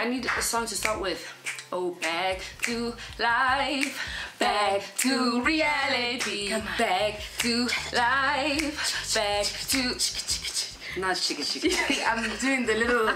I need a song to start with. Oh, back to life, back to reality, back to life, back to... Not chicka. I'm doing the little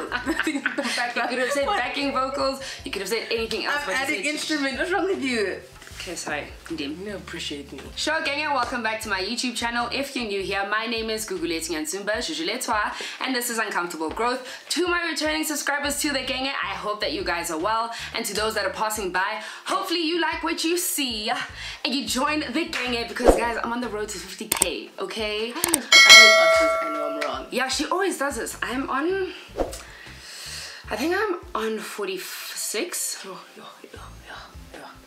thing in the background. You could have said backing vocals, you could have said anything else. I'm adding instrument, what's wrong with you? Okay, sorry. You don't appreciate me. Sure, gang, and welcome back to my YouTube channel. If you're new here, my name is Guguleti Nyansumba, Jujuletwa, and this is Uncomfortable Growth. To my returning subscribers to the gang, I hope that you guys are well, and to those that are passing by, hopefully you like what you see, and you join the gang, because guys, I'm on the road to 50K, okay? I know I'm wrong. Yeah, she always does this. I think I'm on 46.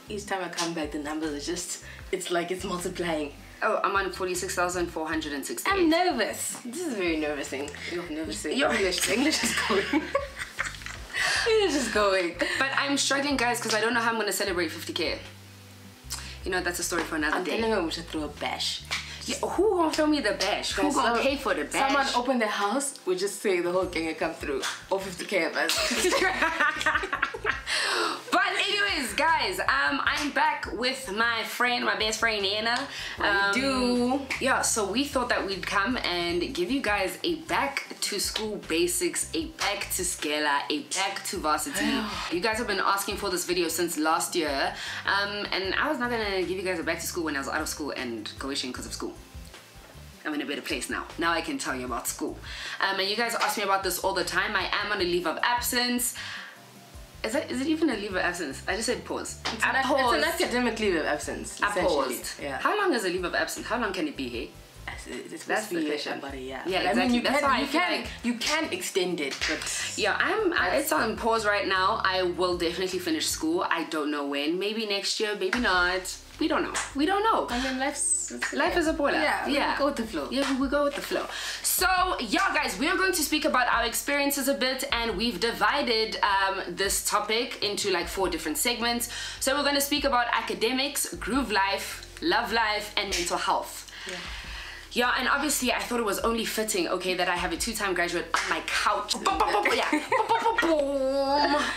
Each time I come back, the numbers are just, it's like it's multiplying. Oh, I'm on 46,468. I'm nervous. This is very nervousing. You're nervous. Your English is going. English is going. But I'm struggling, guys, because I don't know how I'm going to celebrate 50K. You know, that's a story for another day. I'm telling you, we should throw a bash. Yeah, who gonna throw me the bash? Who gonna pay for the bash? Someone open the house, we just say the whole gang will come through. All 50K of us. But anyways, guys, I'm back with my best friend Anna. Yeah, so we thought that we'd come and give you guys a back to school basics, a back to Scala, a back to Varsity. You guys have been asking for this video since last year, and I was not gonna give you guys a back to school when I was out of school and coaching because of school. I'm in a better place now. Now I can tell you about school. And you guys ask me about this all the time. I am on a leave of absence. Is it even a leave of absence? I just said pause. It's an academic leave of absence. I paused. Yeah. How long is a leave of absence? How long can it be, hey? That's the question. Yeah, exactly. I mean, you can extend it, but yeah, it's on pause right now. I will definitely finish school. I don't know when. Maybe next year, maybe not. We don't know. We don't know. I mean, life is a boiler. Yeah, we go with the flow. Yeah, we go with the flow. So, yeah, guys, we are going to speak about our experiences a bit, and we've divided this topic into like 4 different segments. So we're going to speak about academics, groove life, love life, and mental health. Yeah. Yeah, and obviously I thought it was only fitting, okay, that I have a 2-time graduate on my couch.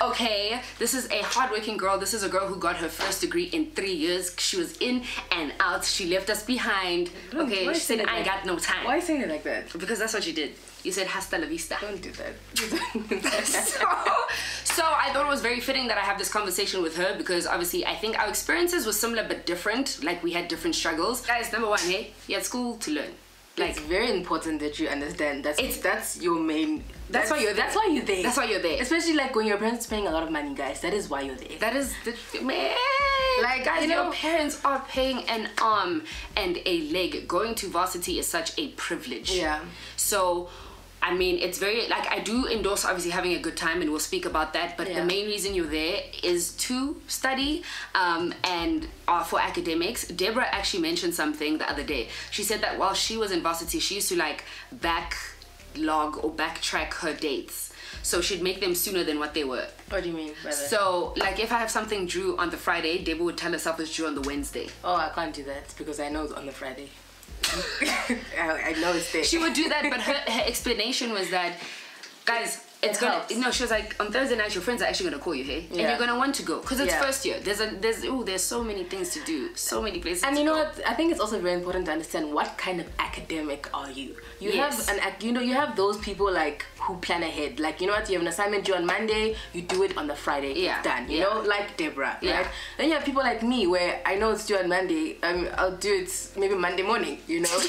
Okay, this is a hardworking girl. This is a girl who got her first degree in 3 years. She was in and out. She left us behind. Okay, she said, I ain't got no time. Why are you saying it like that? Because that's what you did. You said hasta la vista. Don't do that. So I thought it was very fitting that I have this conversation with her, because obviously I think our experiences were similar but different. Like, we had different struggles. Guys, number 1, hey, you're at school to learn. Like, it's very important that you understand that's your main. That's why you're there. That's why you're there. Especially like when your parents are paying a lot of money, guys. That is why you're there. That is the man. Like, guys, you know, your parents are paying an arm and a leg. Going to Varsity is such a privilege. Yeah. So, I mean, it's very, like, I do endorse obviously having a good time, and we'll speak about that, but the main reason you're there is to study and for academics. Deborah actually mentioned something the other day. She said that while she was in Varsity, she used to like backlog or backtrack her dates. So she'd make them sooner than what they were. What do you mean by that? So, like, if I have something due on the Friday, Deborah would tell herself it's due on the Wednesday. Oh, I can't do that because I know it's on the Friday. I know it's there. She would do that, but her explanation was that, guys, it's gonna helps. No, she was like, on Thursday night your friends are actually gonna call you, hey? And you're gonna want to go because it's first year. There's so many things to do, so many places and to you know go. what, I think it's also very important to understand what kind of academic are you. You have those people like who plan ahead. Like, you know what, you have an assignment due on Monday, you do it on the Friday. It's done. You know, like Deborah, right? Then you have people like me where I know it's due on Monday, I'll do it maybe Monday morning, you know,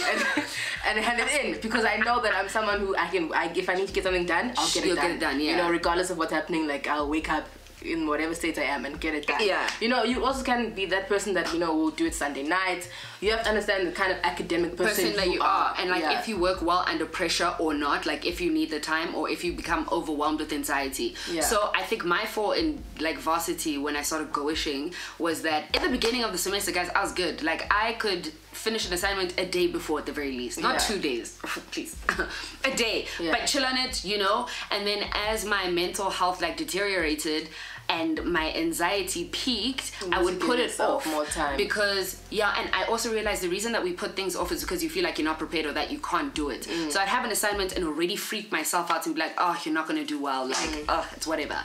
and hand it in because I know that I'm someone who if I need to get something done, I'll get it done. You know, regardless of what's happening, like I'll wake up in whatever state I am and get it done. You know, you also can be that person that, you know, will do it Sunday night. You have to understand the kind of academic person that you are, and like if you work well under pressure or not, like if you need the time or if you become overwhelmed with anxiety. So I think my fault in like Varsity when I started going was that at the beginning of the semester, guys, I was good. Like, I could finish an assignment a day before at the very least, not 2 days, please, a day, but chill on it, you know. And then as my mental health like deteriorated, and my anxiety peaked, I would put it off more time. Because and I also realized the reason that we put things off is because you feel like you're not prepared or that you can't do it. So I'd have an assignment and already freak myself out and be like, oh, you're not gonna do well, like it's whatever.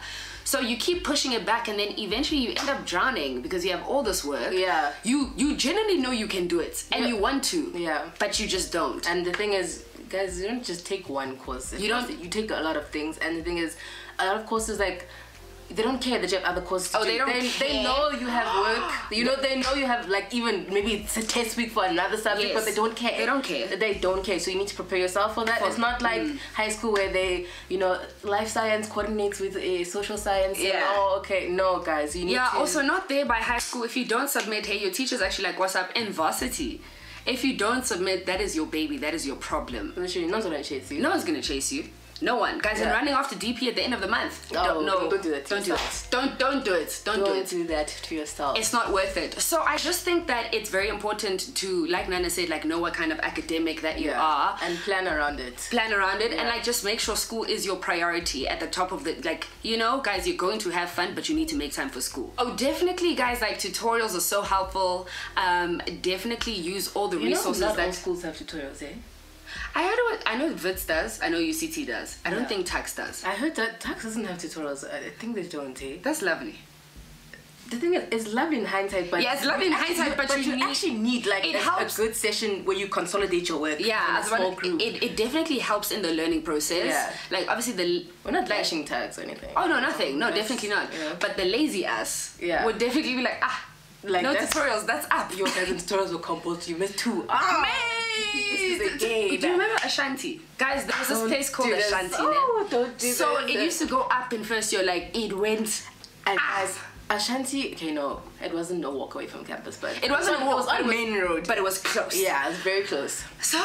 So you keep pushing it back, and then eventually you end up drowning because you have all this work. Yeah. You genuinely know you can do it, and you want to. Yeah. But you just don't. And the thing is, guys, you don't just take one course. You take a lot of things, and the thing is, a lot of courses, like, they don't care that you have other courses to do. They don't care. They know you have work. You know, they know you have, like, even maybe it's a test week for another subject, but they don't care. They don't care. They don't care. So you need to prepare yourself for that. It's not like high school where they, you know, life science coordinates with social science. Yeah. Oh, okay. No, guys, you need to... also not there by high school. If you don't submit, hey, your teacher's actually like, what's up? In varsity. If you don't submit, that is your baby. That is your problem. Literally, no one's gonna chase you. No one's gonna chase you. No one. Guys, I'm running off to DP at the end of the month. Don't do that to yourself. Don't do it. Don't do that to yourself. It's not worth it. So I just think that it's very important to, like Nana said, like know what kind of academic that you are. And plan around it. And like just make sure school is your priority at the top of the, like, you know, guys, you're going to have fun, but you need to make time for school. Oh, definitely, guys, like tutorials are so helpful. Definitely use all the resources not that all schools have tutorials, eh? I know VITS does. I know UCT does. I don't think TAX does. I heard that TAX doesn't have tutorials. I think they don't, eh? That's lovely. The thing is, it's lovely in hindsight, but it's lovely in hindsight, but you actually need like a good session where you consolidate your work. Yeah, as well. It definitely helps in the learning process. Yeah. Like obviously we're not lashing tags or anything. Oh no, nothing. No, definitely not. Yeah. But the lazy ass would definitely be like, like no tutorials. That's up. Your tutorials were compulsory. You missed 2. Do you remember Ashanti? Guys, there was this place called Ashanti. Don't do so it used to go up in first year, like it went Ashanti, okay, no, it wasn't a walk away from campus, but it wasn't a walk. It was on main road, but it was close. Yeah, it was very close. So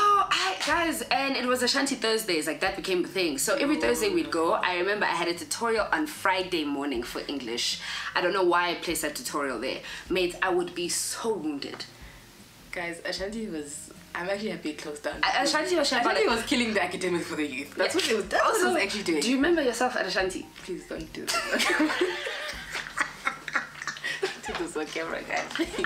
guys, and it was Ashanti Thursdays, like that became a thing. So every Thursday we'd go. I remember I had a tutorial on Friday morning for English. I don't know why I placed that tutorial there. Mates, I would be so wounded. Guys, Ashanti was... I'm actually happy it closed down. Ashanti was killing the academics for the youth. That's what it was. That's what it was actually doing. Do you remember yourself at Ashanti? Please don't do that. Do this on camera, guys. Please.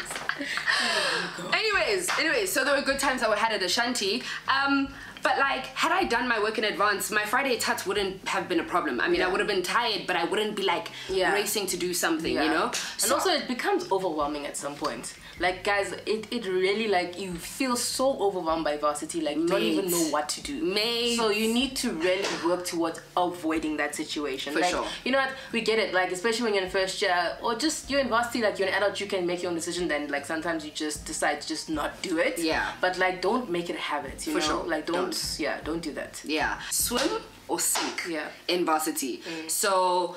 Anyways, so there were good times that we had at Ashanti. But like, had I done my work in advance, my Friday tats wouldn't have been a problem. I mean, I would have been tired, but I wouldn't be like racing to do something, you know? And also it becomes overwhelming at some point. Like, guys, it really, like, you feel so overwhelmed by varsity, like, you don't even know what to do. So you need to really work towards avoiding that situation. For sure. You know what, we get it, like, especially when you're in first year, or just you're in varsity, like, you're an adult, you can make your own decision, then, like, sometimes you just decide to just not do it. Yeah. But, like, don't make it a habit, you know? Sure. Like, don't do that. Yeah. Swim or sink in varsity. So...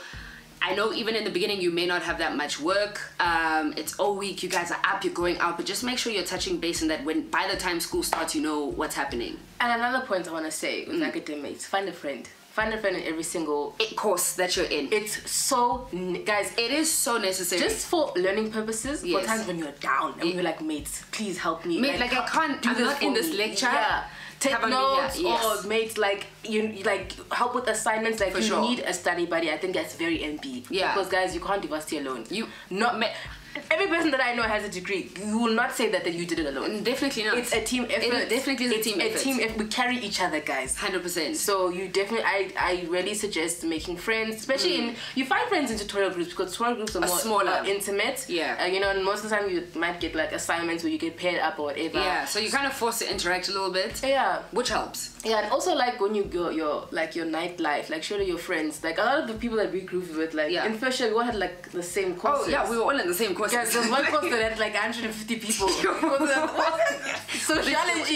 I know even in the beginning you may not have that much work. It's all week, you guys are up, you're going out, but just make sure you're touching base and that when by the time school starts you know what's happening. And another point I want to say with academics, find a friend. Find a friend in every single course that you're in. It's so, guys, it is so necessary. Just for learning purposes, for times when you're down and you're like, mates, please help me. Mate, like I can't do this in this lecture. Yeah. Take notes or mates, like you like help with assignments, like you need a study buddy. I think that's very NP. Yeah. Because guys, you can't do varsity alone. Every person that I know has a degree. You will not say that you did it alone. Definitely not. It's a team effort. It definitely is a team effort. We carry each other, guys. 100%. So you definitely, I really suggest making friends, especially you find friends in tutorial groups because tutorial groups are more smaller, intimate. Yeah. You know, and most of the time you might get like assignments where you get paired up or whatever. Yeah. So you kind of forced to interact a little bit. Yeah. Which helps. Yeah, and also like when you go your nightlife, like show to your friends. Like a lot of the people that we grouped with, like in first year we all had like the same courses. Oh yeah, we were all in the same courses. Guys, there's one course that had like 150 people. Sociology.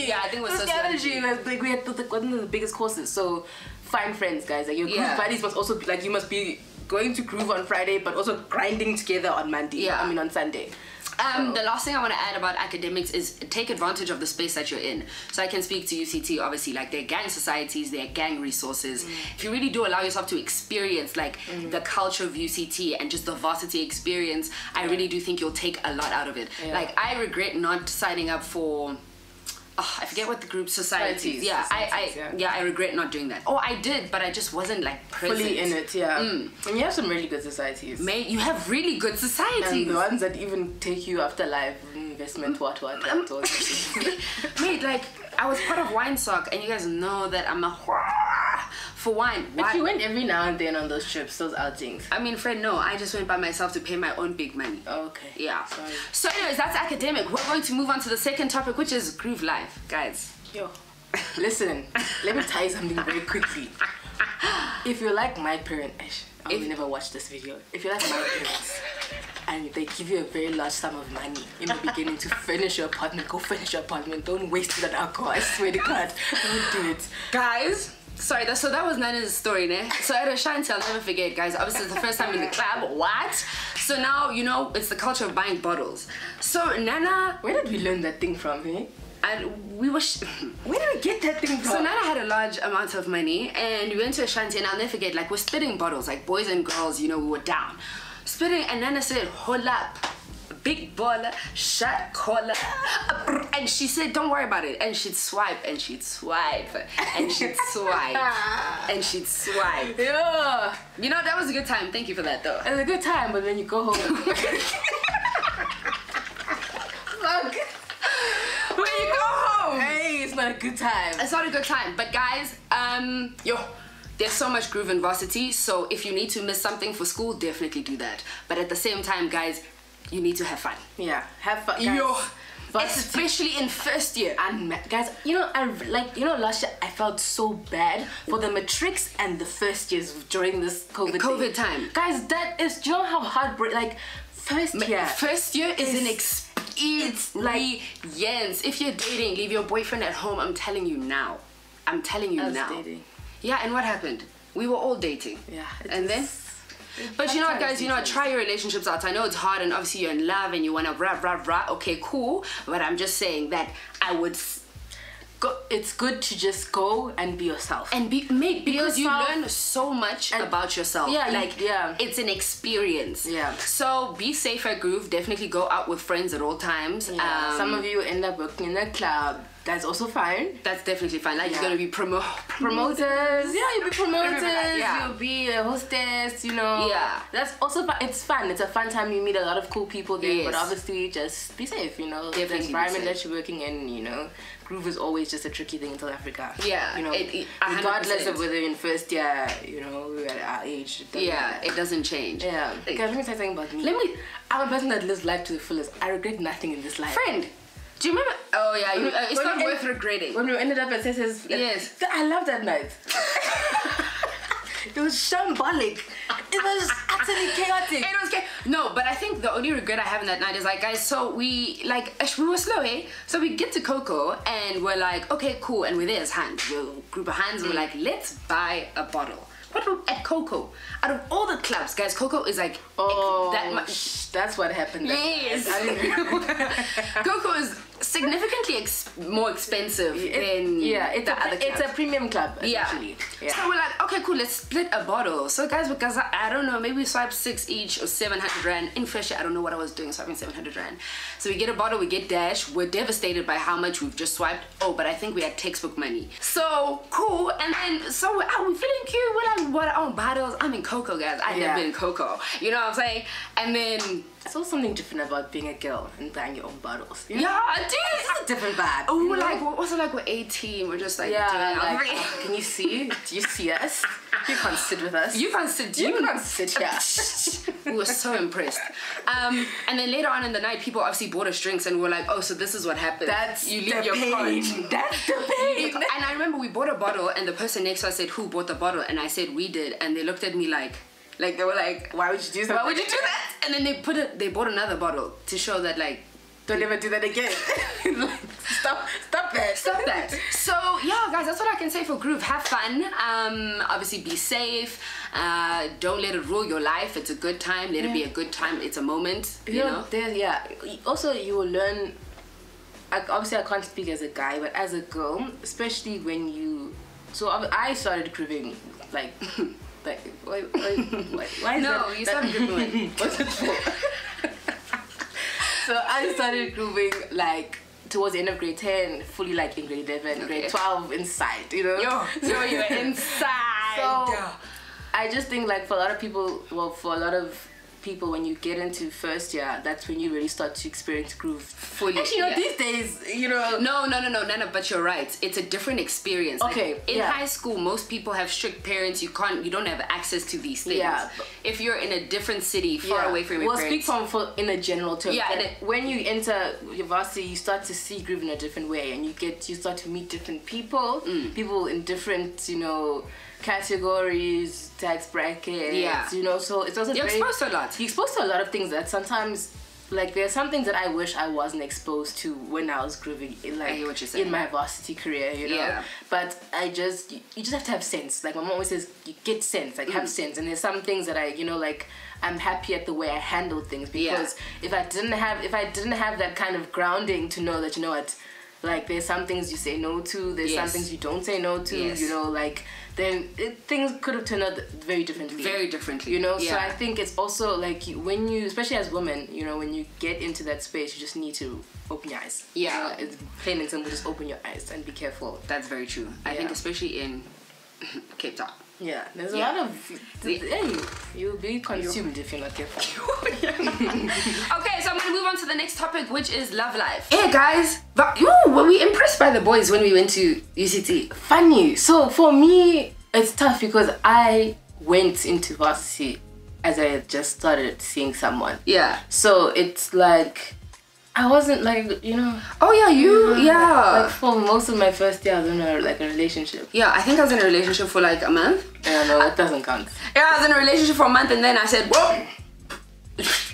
Yeah, I think it was sociology. Like we had one of the biggest courses. So find friends, guys. Like your group buddies must also like you must be going to groove on Friday, but also grinding together on Monday. Yeah. I mean on Sunday. The last thing I want to add about academics is take advantage of the space that you're in. So I can speak to UCT, obviously, like their gang societies, their gang resources. If you really do allow yourself to experience like the culture of UCT and just the varsity experience, I really do think you'll take a lot out of it. Like I regret not signing up for I forget what the group societies. Yeah, I regret not doing that. Oh, I did, but I just wasn't like present. Fully in it, yeah. And you have some really good societies. Mate, you have really good societies. And the ones that even take you after life, investment, what. Mate, like, I was part of WineSock, and you guys know that I'm a for wine. But you went every now and then on those trips, those outings. I mean, friend, no, I just went by myself to pay my own big money. Oh, okay. Yeah. Sorry. So anyways, that's academic. We're going to move on to the second topic, which is groove life, guys. Yo, listen, let me tell you something very quickly. If you're like my parent, I will never watch this video. If you're like my parents, and they give you a very large sum of money in the beginning to furnish your apartment, go furnish your apartment. Don't waste it on alcohol. I swear to God, don't do it, guys. Sorry, so that was Nana's story, ne? So at Ashanti, I'll never forget, guys. Obviously, it's the first time in the club. What? So now, you know, it's the culture of buying bottles. So Nana... Where did we learn that thing from, eh? And we were... Where did we get that thing from? So Nana had a large amount of money, and we went to Ashanti, and I'll never forget, like, we're splitting bottles, like boys and girls, you know, we were down. Splitting, and Nana said, hold up. Big baller, shot caller, and she said, don't worry about it. And she'd swipe, and she'd swipe, and she'd swipe, and she'd swipe. Yeah. You know, that was a good time. Thank you for that, though. It was a good time, but when you go home... Fuck. When you go home. Hey, it's not a good time. It's not a good time. But guys, there's so much groove in Varsity, so if you need to miss something for school, definitely do that. But at the same time, guys, you need to have fun. Yeah, have fun. Guys, especially in first year. And guys, you know, last year I felt so bad for the matrics and the first years during this COVID time. Guys, that is, do you know how heartbreaking? Like first year is an experience. Like, yes, if you're dating, leave your boyfriend at home. I'm telling you now. I'm telling you now. Dating. Yeah, and what happened? We were all dating. Yeah. And then. But you know what, guys, you know, try your relationships out. I know it's hard, and obviously you're in love and you want to rah. Okay, cool. But I'm just saying that I would go. It's good to just go and be yourself. And because you learn so much about yourself. Yeah, it's an experience. Yeah. So be safe at Groove. Definitely go out with friends at all times. Yeah. Some of you end up working in a club. That's also fine. That's definitely fine. Like, you're gonna be promoters. Yeah, you'll be promoters. You'll be a hostess, you know. Yeah. That's also fun. It's fun. It's a fun time. You meet a lot of cool people there. Yes. But obviously, just be safe, you know. Definitely the environment that you're working in, you know. Groove is always just a tricky thing in South Africa. Yeah. You know, regardless of whether in first year, you know, we're at our age. It doesn't change. Yeah. Guys, let me say something about me. I'm a person that lives life to the fullest. I regret nothing in this life. Friend. Do you remember? Oh yeah, it's not worth regretting. When we ended up at Cece's, yes, I loved that night. It was shambolic. It was utterly chaotic. It was no, but I think the only regret I have in that night is like, guys, so we were slow, eh? So we get to Coco and we're like, okay, cool, and we're there as hands, we're a group of hands, and we're like, let's buy a bottle. What at Coco? Out of all the clubs, guys, Coco is like that much. That's what happened. Yes. Coco is significantly more expensive than the other clubs. It's a premium club, essentially. Yeah. So we're like, okay, cool, let's split a bottle. So guys, because I don't know, maybe we swipe 6 each or 700 rand. In fresh, I don't know what I was doing, swiping 700 rand. So we get a bottle, we get dash. We're devastated by how much we've just swiped. Oh, but I think we had textbook money. So cool, and then so we're feeling cute. We're like, what our own bottles? I'm in Coco, guys. I've never been in Coco. You know what I'm saying? And then it's also something different about being a girl and buying your own bottles. You know? Yeah, dude, it's a different vibe. Oh, we're like, what was it like? We're 18. We're just like, doing can you see? Do you see us? You can't sit with us. You can't sit. You can't sit here. We were so impressed. And then later on in the night, people obviously bought us drinks, and we're like, oh, so this is what happens. That's you leave your pain. That's the pain. And I remember we bought a bottle, and the person next to us said, who bought the bottle? And I said, we did. And they looked at me like they were like, why would you do that? Why would you do that? And then they bought another bottle to show that like, don't ever do that again. Stop that. So yeah, guys, that's what I can say for Groove. Have fun. Obviously be safe. Don't let it rule your life. It's a good time. Let it be a good time. It's a moment. You know? Also, you will learn. Obviously, I can't speak as a guy, but as a girl, especially when you. So I started grooving like. Why is that? You started grooving. What's it for? So I started grooving like towards the end of grade 10, fully like in grade 11, grade 12 inside, you know? Yo, you're inside. So I just think like for a lot of people, when you get into first year, that's when you really start to experience groove fully. Actually, these days, No, but you're right. It's a different experience. Okay. Like, in high school, most people have strict parents. You don't have access to these things. Yeah. If you're in a different city, far away from your parents. Well, speak in a general term. Yeah. When you enter your varsity, you start to see groove in a different way, and you start to meet different people, people in different, categories, tax brackets, so it's also you're exposed to a lot. You're exposed to a lot of things that sometimes, like, there's some things that I wish I wasn't exposed to when I was grooving in my varsity career, Yeah. But you just have to have sense. Like my mom always says, you get sense, like have sense. And there's some things that I'm happy at the way I handle things, because if I didn't have that kind of grounding to know that like there's some things you say no to, there's some things you don't say no to, then things could have turned out very differently. So I think it's also like when you, especially as women, when you get into that space, you just need to open your eyes. It's plain and simple, just open your eyes and be careful. That's very true. I think especially in Cape Town. Yeah, there's a lot of... You'll be consumed if you're not careful. Okay, so I'm going to move on to the next topic, which is love life. Hey guys, were we impressed by the boys when we went to UCT? Funny. So for me, it's tough because I went into varsity as I had just started seeing someone. Yeah. So it's like... I wasn't like, Oh yeah, like for most of my first year I was in a relationship. Yeah, I think I was in a relationship for like a month. Yeah, no, that doesn't count. Yeah, I was in a relationship for a month and then I said, whoa.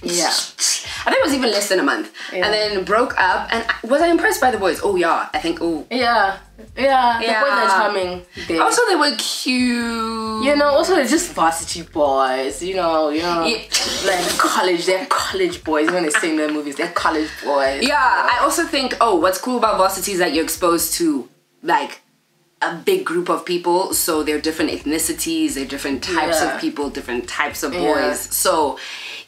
Yeah. I think it was even less than a month. Yeah. And then broke up. And was I impressed by the boys? Oh yeah, I think, Yeah. The boys are charming. Also, they were cute. Also they're just varsity boys. Like college. They're college boys. When they sing their movies, they're college boys. Yeah, I also think, what's cool about varsity is that you're exposed to like a big group of people. So they're different ethnicities, they're different types of people, different types of boys. So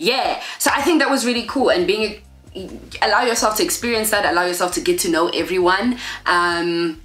I think that was really cool, and allow yourself to experience that, allow yourself to get to know everyone.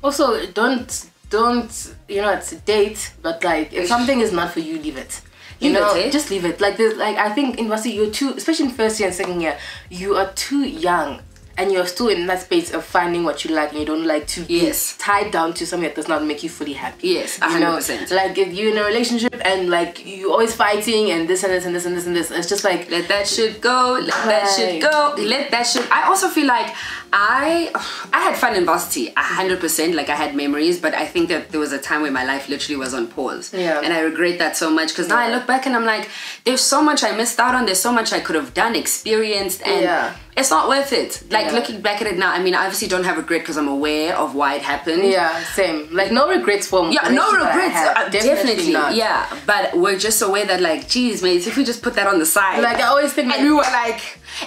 Also, don't it's a date, but like if something is not for you, leave it. Just leave it. Like I think in varsity you're too, especially in first year and second year, you are too young. And you're still in that space of finding what you like, and you don't like to be tied down to something that does not make you fully happy. Yes, 100%. Like if you're in a relationship and like you're always fighting and this and this and this and this and this, it's just like, let that shit go, let that shit go, let that shit. I also feel like I had fun in varsity, 100%. Like I had memories, but I think that there was a time where my life literally was on pause. Yeah. And I regret that so much, because now I look back and I'm like, there's so much I missed out on. There's so much I could have done, experienced, and it's not worth it. Like looking back at it now, I mean, I obviously don't have regret because I'm aware of why it happened. Yeah, same. Like no regrets for me. Yeah, no regrets. Definitely not. Yeah, but we're just aware that like, geez, mate, if we just put that on the side. Like I always think, and we were like,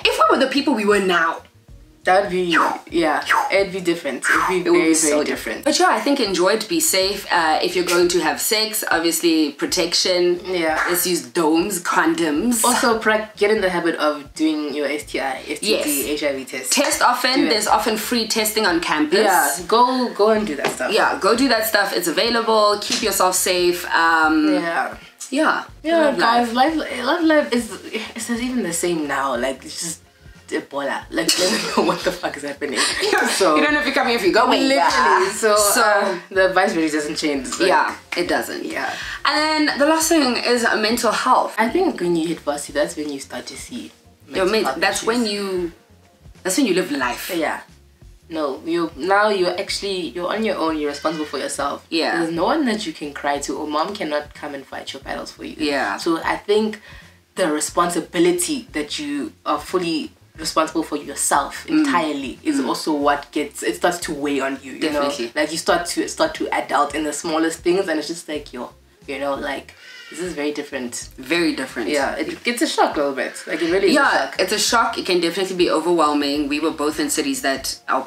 if we were the people we were now, that would be, it'd be different. It'd be very, very different. But I think enjoy it, be safe. If you're going to have sex, obviously protection. Yeah. Let's use domes, condoms. Also, get in the habit of doing your STI, STD, HIV test. Test often. There's often free testing on campus. Yeah, go and do that stuff. Yeah, go do that stuff. It's available. Keep yourself safe. Yeah, guys, life is even the same now. Like, it's just Ebola. Like, you don't know what the fuck is happening. So you don't know if you're coming, if you're going. Literally. So the advice really doesn't change. Like, yeah, it doesn't. Yeah. And then the last thing is mental health. I think when you hit varsity, that's when you start to see that's when you live life. Yeah. No, you're on your own. You're responsible for yourself. Yeah. There's no one that you can cry to, or mom cannot come and fight your battles for you. Yeah. So I think the responsibility that you are fully responsible for yourself entirely is also what starts to weigh on you. Definitely. Like you start to adult in the smallest things, and it's just like like this is very different. Very different. Yeah, it's a shock a little bit. Like it really is a shock. It's a shock. It can definitely be overwhelming. We were both in cities that our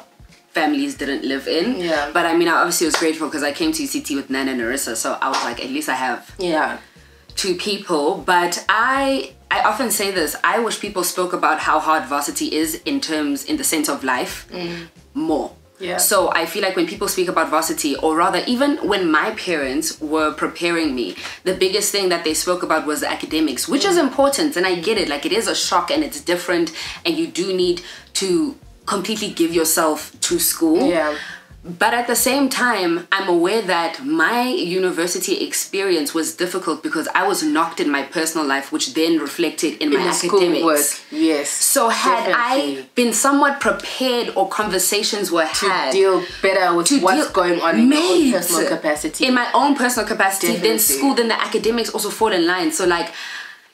families didn't live in. Yeah. But I mean, I obviously was grateful because I came to UCT with Nan and Narissa, so I was like, at least I have two people. But I often say this, I wish people spoke about how hard varsity is in the sense of life. more. Yeah. So I feel like when people speak about varsity, or rather even when my parents were preparing me, the biggest thing that they spoke about was the academics, which is important, and I get it. Like, it is a shock and it's different, and you do need to completely give yourself to school. Yeah. But at the same time, I'm aware that my university experience was difficult because I was knocked in my personal life, which then reflected in my academics. Work. Yes. So had I been somewhat prepared, or conversations were had to deal better with what's going on in your own personal capacity. In my own personal capacity, then school, then the academics also fall in line. So like,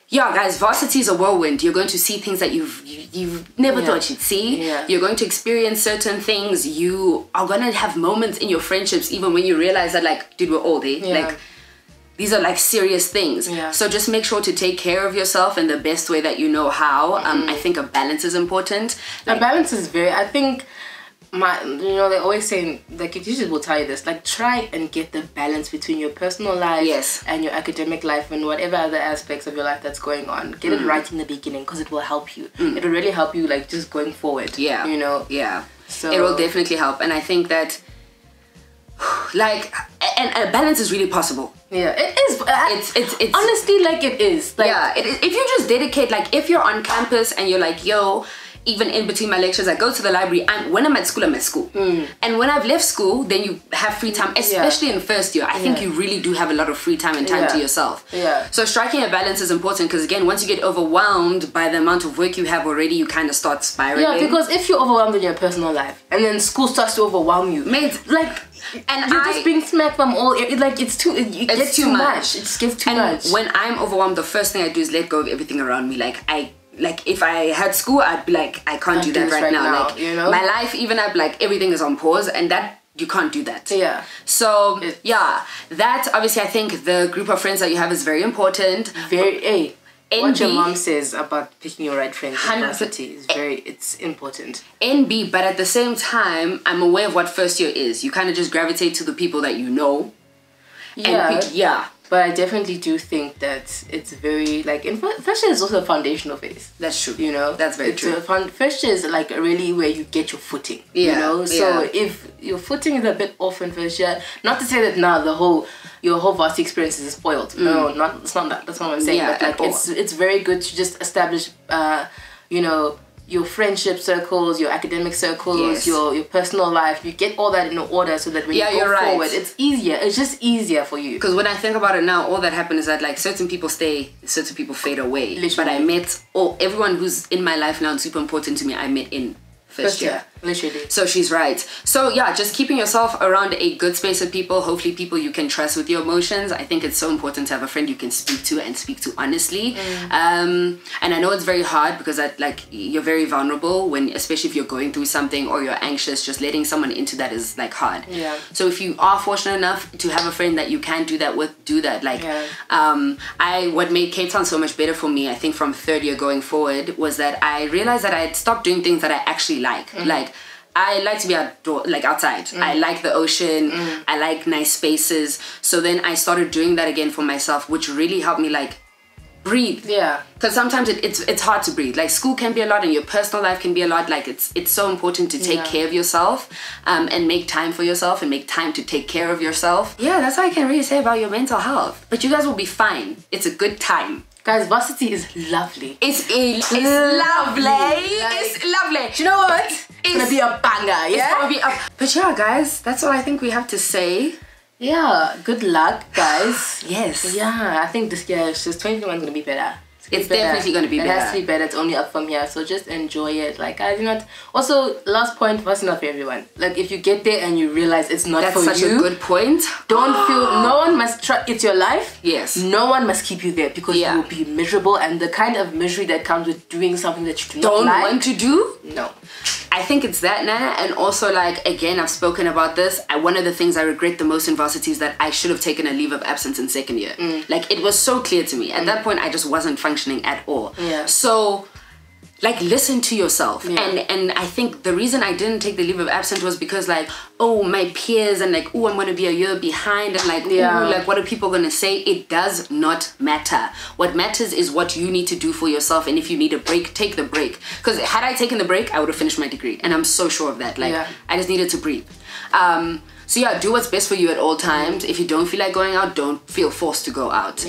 yeah, guys, varsity is a whirlwind. You're going to see things that you've never thought you'd see. Yeah. You're going to experience certain things. You are going to have moments in your friendships, even when you realize that, like, dude, we're all there. Yeah. Like, these are like serious things. Yeah. So just make sure to take care of yourself in the best way that you know how. I think a balance is important. Like, a balance is I think, they always say, like, teachers will tell you this, like, try and get the balance between your personal life and your academic life and whatever other aspects of your life that's going on. Get it right in the beginning, because it will help you. It will really help you, like, just going forward. Yeah. You know? Yeah. So it will definitely help. And I think that, like, and a balance is really possible. Yeah, it is. It's honestly, like, it is. Like, yeah, if you just dedicate, like, if you're on campus and you're like, yo, even in between my lectures, I go to the library, and when I'm at school, I'm at school. And when I've left school, then you have free time, especially in first year. I think you really do have a lot of free time and time to yourself. Yeah. So striking a balance is important, because again, once you get overwhelmed by the amount of work you have already, you kind of start spiraling. Yeah, because if you're overwhelmed in your personal life, and then school starts to overwhelm you, like, and you're just being smacked from all, like, it's too much. It just gets too much. When I'm overwhelmed, the first thing I do is let go of everything around me. Like, if I had school, I'd be like, I can't do that right now. Like, you know? My life, even I'd be like, everything is on pause, and that, you can't do that. Yeah. So, that, obviously, I think the group of friends that you have is very important. What your mom says about picking your right friends in varsity is it's important. NB, but at the same time, I'm aware of what first year is. You kind of just gravitate to the people that you know. Yeah. But I definitely do think that it's very, like, first year is also a foundational phase. That's true. You know? That's very true. First year is, like, really where you get your footing. Yeah. You know? So if your footing is a bit off in first year, not to say that now your whole varsity experience is spoiled. No, it's not that. That's not what I'm saying. Yeah, but, like, it's very good to just establish, your friendship circles, your academic circles, your personal life. You get all that in order, so that when you go forward, it's easier. It's just easier for you. Because when I think about it now, all that happened is that, like, certain people stay, certain people fade away. Literally. But I met everyone who's in my life now and super important to me, I met in first year. Literally. So she's right. So yeah, just keeping yourself around a good space of people, hopefully people you can trust with your emotions. I think it's so important to have a friend you can speak to, and speak to honestly. And I know it's very hard, because you're very vulnerable when, especially if you're going through something or you're anxious, just letting someone into that is, like, hard. Yeah. So if you are fortunate enough to have a friend that you can do that with, do that. Like, what made Cape Town so much better for me, I think, from third year going forward, was that I realized that I had stopped doing things that I actually like. Like, I like to be outside. I like the ocean. I like nice spaces. So then I started doing that again for myself, which really helped me, like, breathe. Yeah. Because sometimes it's hard to breathe. Like, school can be a lot, and your personal life can be a lot. Like, it's so important to take care of yourself, and make time for yourself, and make time to take care of yourself. Yeah, that's all I can really say about your mental health. But you guys will be fine. It's a good time. Guys, varsity is lovely. It's lovely. It's lovely. Do you know what? It's gonna be a banger, yeah? It's gonna be but yeah, guys, that's all I think we have to say. Yeah, good luck, guys. Yes. Yeah, I think this year, 2021 is gonna be better. It's definitely going to be better. It has to be better. It's only up from here. So just enjoy it. Like, I do not... Also, last point, varsity not for everyone. Like, if you get there and you realize it's not for you... That's such a good point. Don't feel... No one must try... It's your life. Yes. No one must keep you there, because you will be miserable. And the kind of misery that comes with doing something that you don't want to do? No. I think it's that, Nana. And also, like, again, I've spoken about this. One of the things I regret the most in varsity is that I should have taken a leave of absence in second year. Like, it was so clear to me. At that point, I just wasn't functioning at all. Yeah. So like listen to yourself. And I think the reason I didn't take the leave of absence was because like, oh, my peers and like, oh, I'm gonna be a year behind and like, oh, like what are people gonna say? It does not matter. What matters is what you need to do for yourself, and if you need a break, take the break. Because had I taken the break, I would have finished my degree, and I'm so sure of that. Like I just needed to breathe. So yeah, do what's best for you at all times. If you don't feel like going out, don't feel forced to go out.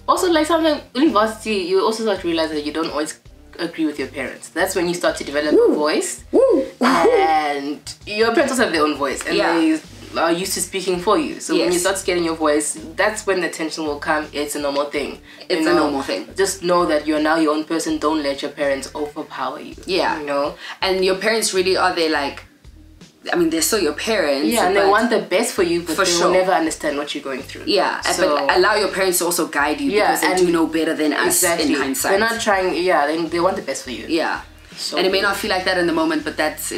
Also, like something in varsity, you also start to realize that you don't always agree with your parents. That's when you start to develop a voice. And your parents also have their own voice, and they are used to speaking for you. So when you start getting your voice, that's when the tension will come. It's a normal thing. It's a normal thing. Just know that you're now your own person. Don't let your parents overpower you. Yeah. You know? And your parents really are they like, I mean, they're still your parents. Yeah, and they want the best for you, but they will never understand what you're going through. Yeah, so, but allow your parents to also guide you because they do know better than us in hindsight. They're not trying, they want the best for you. Yeah. So, and it may not feel like that in the moment, but that's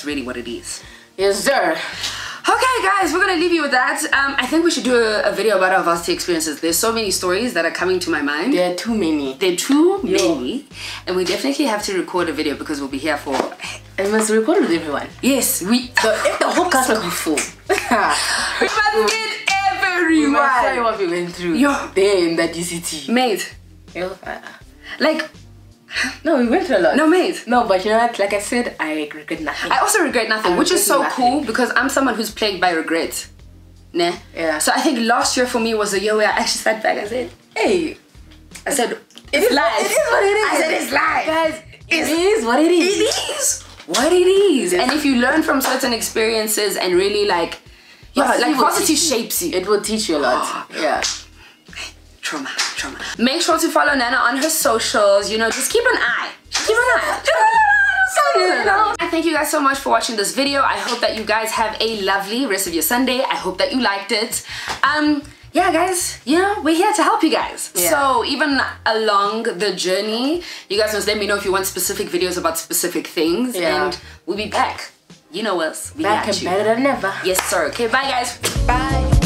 really what it is. Yes, sir. Okay, guys, we're gonna leave you with that. I think we should do a video about our varsity experiences. There's so many stories that are coming to my mind. There are too many. There are too many. And we definitely have to record a video because we'll be here for... And we must record with everyone. Yes, if the whole class will be full. We must get everyone. We must tell you what we went through. There in that DCT. Mate. Like... No, we went through a lot. No, mate. No, but you know what? Like I said, I regret nothing. I also regret nothing, which is so cool because I'm someone who's plagued by regret. Nah? Yeah. So I think last year for me was the year where I actually sat back and said, hey, I said, it's life. It is what it is. I said, it's life. Guys, it is what it is. It is what it is. And if you learn from certain experiences and really like, like varsity shapes you. It will teach you a lot. Yeah. Trauma. Make sure to follow Nana on her socials. You know, just keep an eye. I thank you guys so much for watching this video. I hope that you guys have a lovely rest of your Sunday. I hope that you liked it. Yeah, guys, you know, we're here to help you guys. So even along the journey, you guys must let me know if you want specific videos about specific things, and we'll be back. You know us. We got you. Back and better than ever. Yes, sir. Okay, bye, guys. Bye.